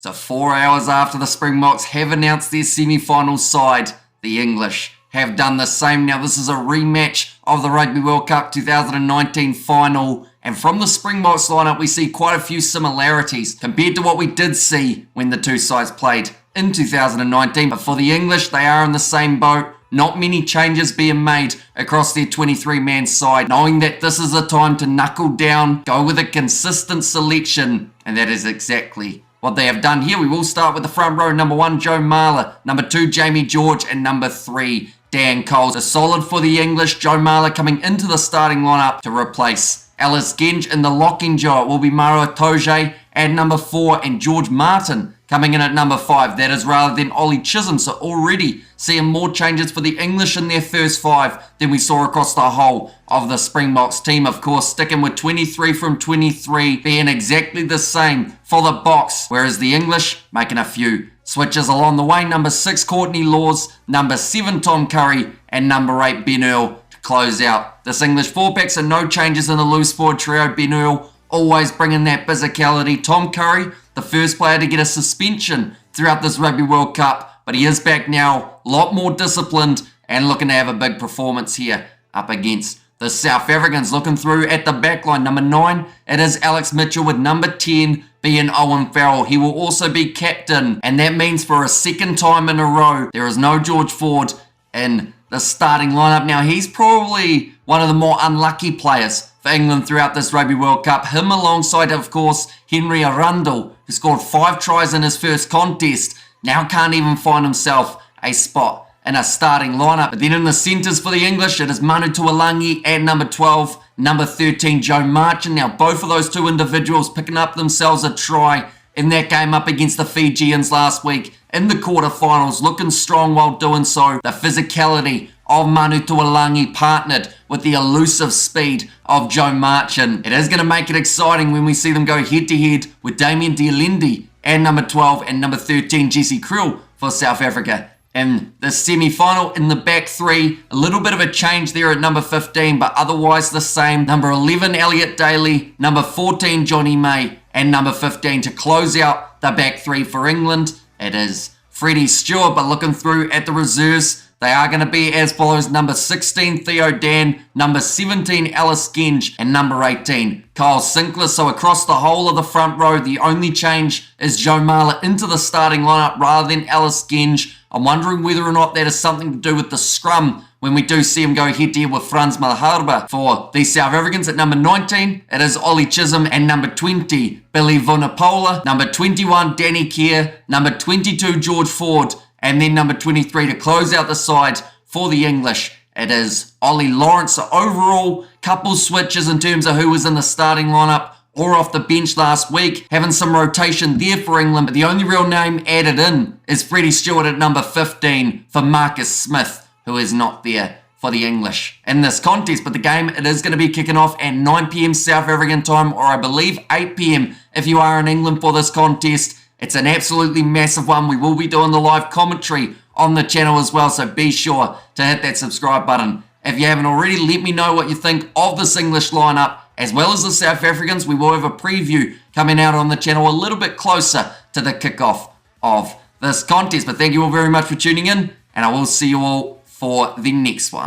So 4 hours after the Springboks have announced their semi-final side, the English have done the same. Now this is a rematch of the Rugby World Cup 2019 final, and from the Springboks lineup we see quite a few similarities compared to what we did see when the two sides played in 2019. But for the English, they are in the same boat. Not many changes being made across their 23-man side, knowing that this is a time to knuckle down, go with a consistent selection, and that is exactly what they have done here. We will start with the front row. Number 1, Joe Marler. Number 2, Jamie George. And number 3, Dan Coles. A solid for the English. Joe Marler coming into the starting lineup to replace Alice Genge. In the locking jaw, it will be Maro Itoje at number 4 and George Martin coming in at number 5. That is rather than Ollie Chisholm. So already seeing more changes for the English in their first 5 than we saw across the whole of the Springboks team. Of course, sticking with 23 from 23 being exactly the same for the Boks, whereas the English making a few switches along the way. Number 6, Courtney Laws. Number 7, Tom Curry. And number 8, Ben Earl to close out this English 4-pack. So no changes in the loose forward trio. Ben Earl always bringing that physicality. Tom Curry, the first player to get a suspension throughout this Rugby World Cup, but he is back now, a lot more disciplined and looking to have a big performance here up against the South Africans. Looking through at the back line, number 9, it is Alex Mitchell, with number 10 being Owen Farrell. He will also be captain, and that means for a second time in a row, there is no George Ford in the starting lineup. Now, he's probably one of the more unlucky players for England throughout this Rugby World Cup. Him alongside, of course, Henry Arundel, who scored 5 tries in his first contest, now can't even find himself a spot in a starting lineup. But then in the centres for the English, it is Manu Tuolangi at number 12, number 13, Joe Marchant. Now, both of those two individuals picking up themselves a try in that game up against the Fijians last week in the quarterfinals, looking strong while doing so. The physicality of Manu Tuolangi partnered with the elusive speed of Joe Marchant. It is going to make it exciting when we see them go head-to-head with Damien Dialendi at number 12 and number 13, Jesse Kriel for South Africa in the semi-final. In the back 3, a little bit of a change there at number 15, but otherwise the same. Number 11, Elliot Daly. Number 14, Johnny May. And number 15 to close out the back 3 for England, it is Freddie Stewart. But looking through at the reserves, they are going to be as follows. Number 16, Theo Dan. Number 17, Alice Genge. And number 18, Kyle Sinclair. So across the whole of the front row, the only change is Joe Marler into the starting lineup rather than Alice Genge. I'm wondering whether or not that is something to do with the scrum when we do see him go head-to-head with Frans Malherbe. For the South Africans at number 19, it is Ollie Chisholm. And number 20, Billy Vunipola. Number 21, Danny Kerr. Number 22, George Ford. And then number 23 to close out the side for the English, it is Ollie Lawrence. So overall, couple switches in terms of who was in the starting lineup or off the bench last week, having some rotation there for England. But the only real name added in is Freddie Stewart at number 15 for Marcus Smith, who is not there for the English in this contest. But the game, it is going to be kicking off at 9 p.m. South African time, or I believe 8 p.m. if you are in England for this contest. It's an absolutely massive one. We will be doing the live commentary on the channel as well, so be sure to hit that subscribe button. If you haven't already, let me know what you think of this English lineup, as well as the South Africans. We will have a preview coming out on the channel a little bit closer to the kickoff of this contest. But thank you all very much for tuning in, and I will see you all for the next one.